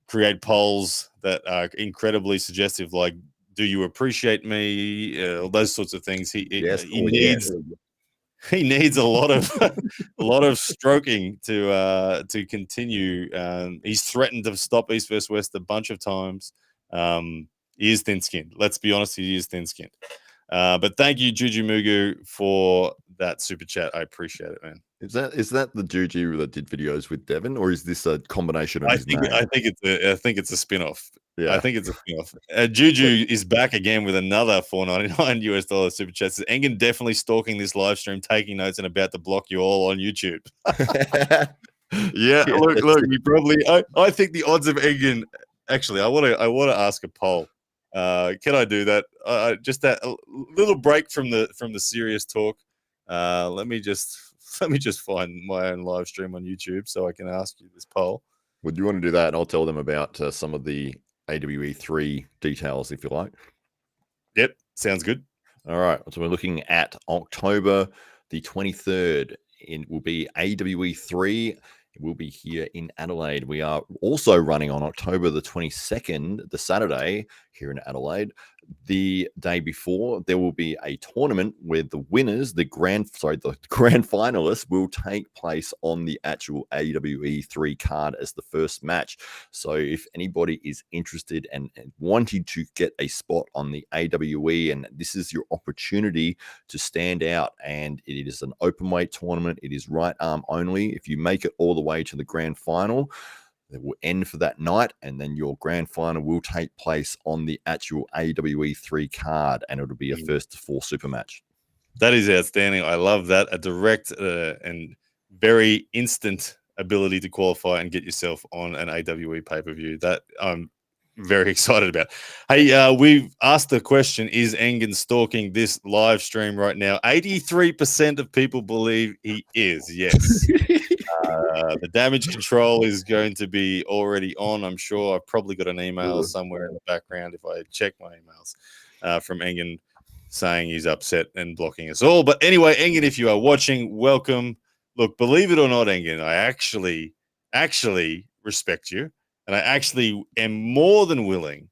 A: create polls that are incredibly suggestive, like, do you appreciate me? Those sorts of things. He needs a lot of stroking to continue. He's threatened to stop East vs West a bunch of times. He is thin-skinned. Let's be honest, he is thin-skinned. But thank you, Juju Mugu, for that super chat. I appreciate it, man.
C: Is that the Juju that did videos with Devin, or is this a combination of
A: I think it's a spin-off.
C: Yeah.
A: I think it's a spin-off. Juju is back again with another $4.99 US super chat. Says, Engen definitely stalking this live stream, taking notes, and about to block you all on YouTube. Yeah, look, you probably. I think the odds of Engen actually, I want to ask a poll. Can I do that? Just that a little break from the serious talk. Let me just find my own live stream on YouTube so I can ask you this poll.
C: Would you want to do that? And I'll tell them about some of the AWE 3 details, if you like.
A: Yep, sounds good.
C: All right. So we're looking at October the 23rd. It will be AWE 3. It will be here in Adelaide. We are also running on October the 22nd, the Saturday, here in Adelaide. The day before, there will be a tournament where the winners, the grand finalists, will take place on the actual AWE 3 card as the first match. So if anybody is interested and wanting to get a spot on the AWE, and this is your opportunity to stand out, and it is an open weight tournament. It is right arm only. If you make it all the way to the grand final, it will end for that night, and then your grand final will take place on the actual AWE 3 card, and it'll be a first to 4 super match.
A: That is outstanding. I love that. A direct and very instant ability to qualify and get yourself on an AWE pay-per-view. That I'm very excited about. Hey, we've asked the question, is Engen stalking this live stream right now? 83% of people believe he is, yes. The damage control is going to be already on, I'm sure. I've probably got an email somewhere in the background if I check my emails from Engen saying he's upset and blocking us all. But anyway, Engen, if you are watching, welcome. Look, believe it or not, Engen, I actually respect you, and I actually am more than willing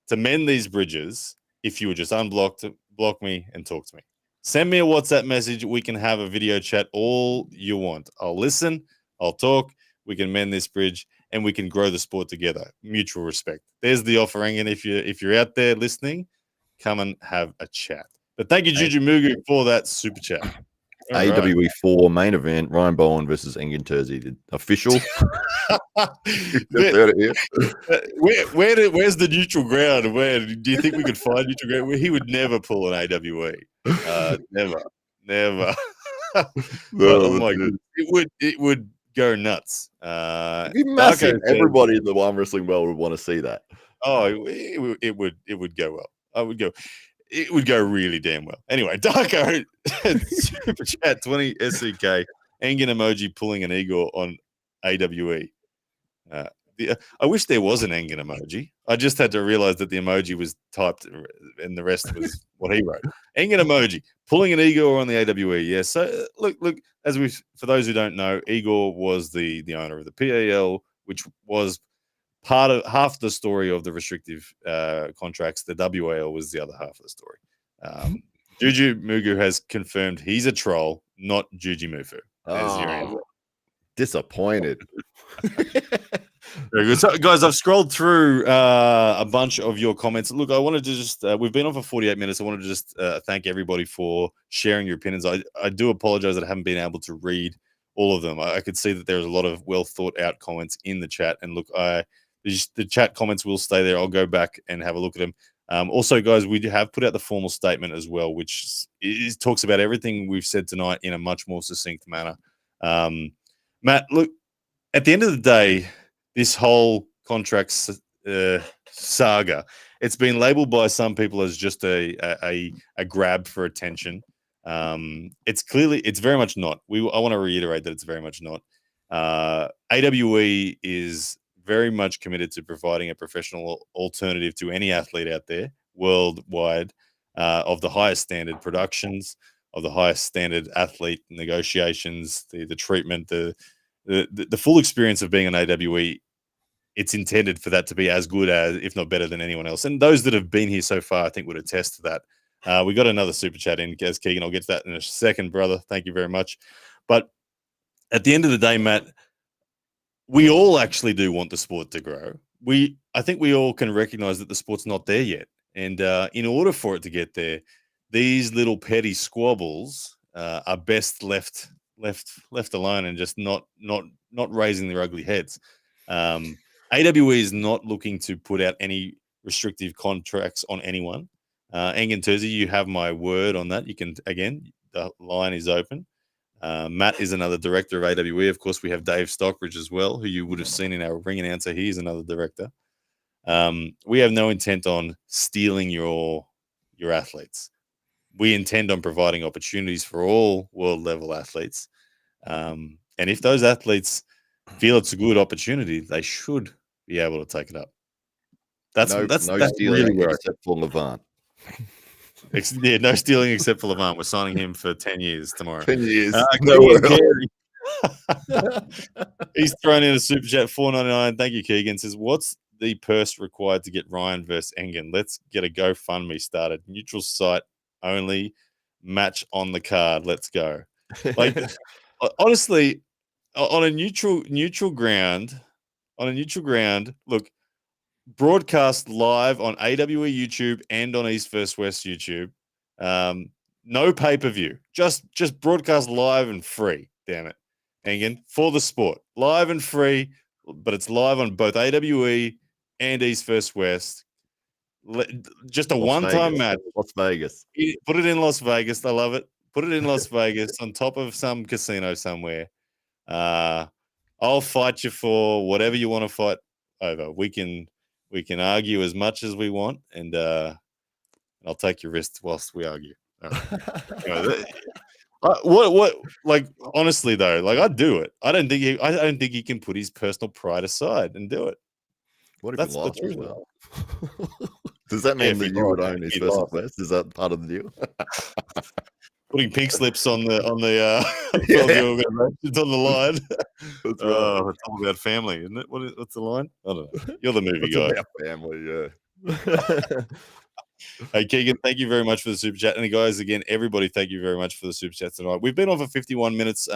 A: to mend these bridges if you would just block me and talk to me. Send me a WhatsApp message. We can have a video chat all you want. I'll listen. I'll talk. We can mend this bridge, and we can grow the sport together. Mutual respect. There's the offer, Engen. If you're out there listening, come and have a chat. But thank you, Juju Mugu, for that super chat. All
C: AWE
A: right.
C: 4 main event, Ryan Bowen versus Engen Terzi. The official.
A: Where's the neutral ground? Where do you think we could find neutral ground? He would never pull an AWE. Never. But, oh my goodness, it would go nuts.
C: It'd be massive. Everybody in the arm wrestling world would want to see that.
A: Oh, it would go well. It would go really damn well. Anyway, Darko super chat 20 SEK. Engen emoji pulling an Igor on AWE. I wish there was an Engen emoji. I just had to realize that the emoji was typed and the rest was what he wrote. Engen emoji pulling an Igor on the AWE. Yeah. So look, for those who don't know, Igor was the owner of the PAL, which was part of half the story of the restrictive contracts. The WAL was the other half of the story. Juju Mugu has confirmed he's a troll, not Juji Mufu. There's your answer.
C: Disappointed.
A: Very good. So, guys, I've scrolled through a bunch of your comments. Look, I wanted to just, we've been on for 48 minutes. I wanted to just thank everybody for sharing your opinions. I do apologize that I haven't been able to read all of them. I could see that there's a lot of well thought out comments in the chat. And look, the chat comments will stay there. I'll go back and have a look at them. Also, guys, we have put out the formal statement as well, which talks about everything we've said tonight in a much more succinct manner. Matt, look, at the end of the day, this whole contract saga, it's been labeled by some people as just a grab for attention. It's very much not. I want to reiterate that it's very much not. AWE is very much committed to providing a professional alternative to any athlete out there worldwide, of the highest standard productions, of the highest standard athlete negotiations, the treatment, the full experience of being an AWE. It's intended for that to be as good as, if not better than anyone else. And those that have been here so far, I think, would attest to that. We got another super chat in, Gaz Keegan. I'll get to that in a second, brother. Thank you very much. But at the end of the day, Matt, we all actually do want the sport to grow. I think we all can recognize that the sport's not there yet. And in order for it to get there, these little petty squabbles are best left alone and just not raising their ugly heads. AWE is not looking to put out any restrictive contracts on anyone. Engen Terzi, you have my word on that. You can, again, the line is open. Matt is another director of AWE. Of course, we have Dave Stockbridge as well, who you would have seen in our ring announcer. He's another director. We have no intent on stealing your athletes. We intend on providing opportunities for all world level athletes. And if those athletes feel it's a good opportunity, they should be able to take it up. That's
C: no
A: really
C: stealing
A: where
C: except for Levant.
A: yeah, no stealing except for Levant. We're signing him for 10 years tomorrow.
C: 10 years.
A: Keegan
C: Nowhere
A: Carey,
C: else.
A: he's thrown in a super chat, $4.99. Thank you, Keegan. Says, what's the purse required to get Ryan versus Engen? Let's get a GoFundMe started. Neutral site only. Match on the card. Let's go. Like, honestly, on a neutral ground, look, broadcast live on AWE YouTube and on East vs West YouTube. No pay-per-view. Just broadcast live and free. Damn it. Engen, for the sport. Live and free, but it's live on both AWE and East vs West. Just a one-time match.
C: Las Vegas.
A: Put it in Las Vegas. I love it. Put it in Las Vegas on top of some casino somewhere. I'll fight you for whatever you want to fight over. We can argue as much as we want, and I'll take your wrist whilst we argue. What? Like, honestly though, like, I'd do it. I don't think he can put his personal pride aside and do it.
C: What if
A: That's
C: he
A: the
C: lost as
A: truth.
C: well? Does that mean that you would own his first West? Is that part of the deal?
A: Putting pink slips on the
C: Yeah.
A: organizations on the line.
C: That's right.
A: It's all about family, isn't it? What's the line? I don't know. You're the movie
C: It's
A: guy.
C: about family, yeah.
A: Hey, Keegan, thank you very much for the super chat. And guys, again, everybody, thank you very much for the super chat tonight. We've been on for 51 minutes.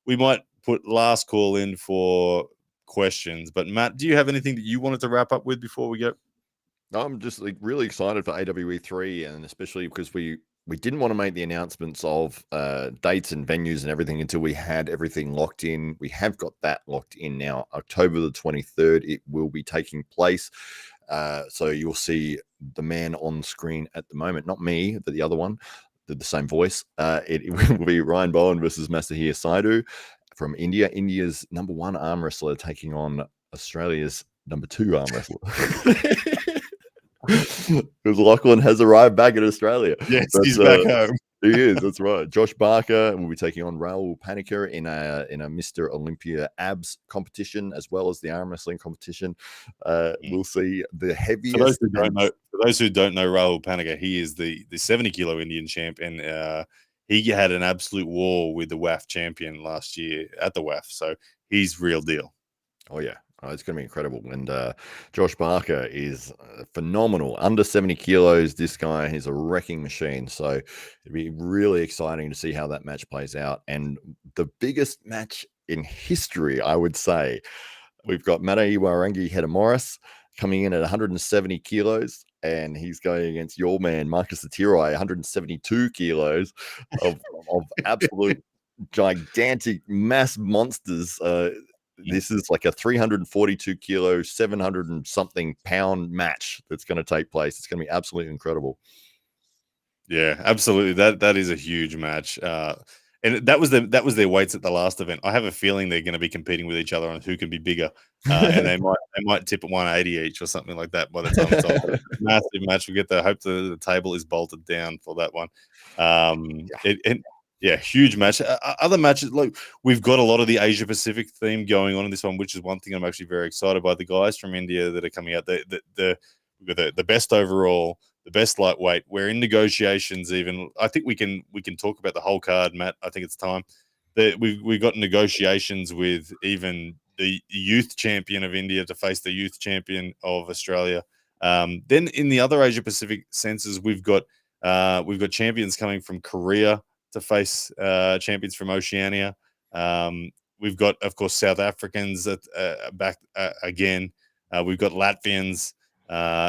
A: We might put last call in for questions. But Matt, do you have anything that you wanted to wrap up with before we go?
C: I'm just really excited for AWE3, and especially because we didn't want to make the announcements of dates and venues and everything until we had everything locked in. We have got that locked in now. October the 23rd, it will be taking place. So you'll see the man on screen at the moment, not me, but the other one, the same voice. It will be Ryan Bowen versus Masahiro Saidu from India. India's #1 arm wrestler taking on Australia's #2 arm wrestler. Because Lachlan has arrived back in Australia.
A: Yes, he's back home.
C: He is, that's right. Josh Barker will be taking on Raul Paniker in a Mr. Olympia abs competition, as well as the arm wrestling competition. We'll see the heaviest.
A: For those who don't know Raul Paniker, he is the 70 kilo Indian champ, and he had an absolute war with the WAF champion last year at the WAF. So he's real deal.
C: Oh yeah. It's going to be incredible. And Josh Barker is phenomenal. Under 70 kilos, this guy is a wrecking machine. So it'd be really exciting to see how that match plays out. And the biggest match in history, I would say, we've got Madai Warangi Hedamorris coming in at 170 kilos. And he's going against your man, Marcus Atirai, 172 kilos of absolute gigantic mass monsters. This is like a 342 kilo, 700 and something pound match that's going to take place. It's going to be absolutely incredible.
A: Yeah, absolutely. That is a huge match. And that was their weights at the last event. I have a feeling they're going to be competing with each other on who can be bigger, and they might tip at 180 each or something like that by the time it's on. Massive match. We hope the table is bolted down for that one. Yeah, huge match. Other matches, like, we've got a lot of the Asia Pacific theme going on in this one, which is one thing I'm actually very excited by. The guys from India that are coming out, we've got the best overall, the best lightweight. We're in negotiations. Even I think we can talk about the whole card, Matt. I think it's time that we've got negotiations with even the youth champion of India to face the youth champion of Australia. Then in the other Asia Pacific senses, we've got champions coming from Korea to face champions from Oceania. We've got, of course, South Africans back again. We've got Latvians.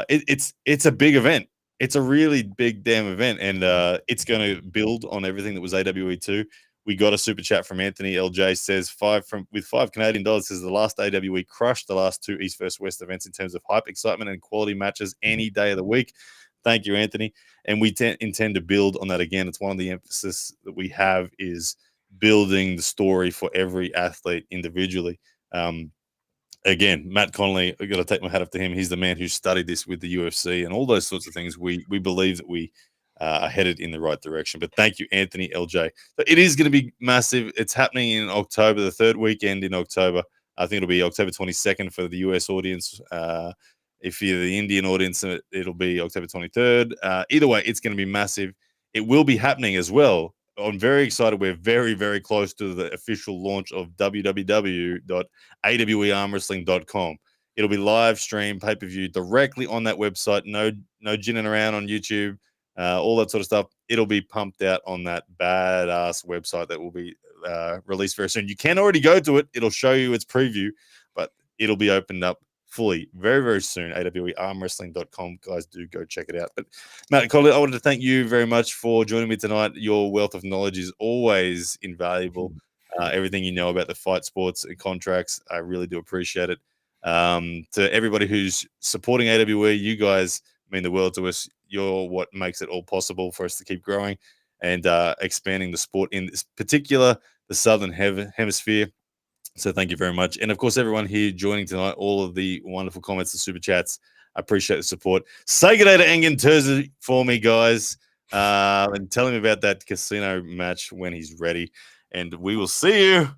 A: It's a big event. It's a really big damn event, and it's going to build on everything that was AWE2. We got a super chat from Anthony LJ, says with $5 Canadian, says the last AWE crushed the last two East vs West events in terms of hype, excitement, and quality matches any day of the week. Thank you, Anthony. And we intend to build on that again. It's one of the emphasis that we have is building the story for every athlete individually. again, Matt Connolly, I've got to take my hat off to him. He's the man who studied this with the UFC and all those sorts of things. We believe that we are headed in the right direction. But thank you, Anthony, LJ. So it is going to be massive. It's happening in October, the third weekend in October. I think it'll be October 22nd for the US audience. If you're the Indian audience, it'll be October 23rd. Either way, it's going to be massive. It will be happening as well. I'm very excited. We're very, very close to the official launch of www.awearmwrestling.com. It'll be live stream, pay-per-view directly on that website. No ginning around on YouTube, all that sort of stuff. It'll be pumped out on that badass website that will be released very soon. You can already go to it. It'll show you its preview, but it'll be opened up fully very, very soon. awearmwrestling.com. Guys, do go check it out. But Matt Colley, I wanted to thank you very much for joining me tonight. Your wealth of knowledge is always invaluable. Everything you know about the fight sports and contracts, I really do appreciate it. To everybody who's supporting AWE, you guys mean the world to us. You're what makes it all possible for us to keep growing and expanding the sport in this particular, the Southern Hemisphere. So thank you very much. And of course, everyone here joining tonight, all of the wonderful comments and super chats. I appreciate the support. Say good day to Engen Terzi for me, guys. And tell him about that casino match when he's ready. And we will see you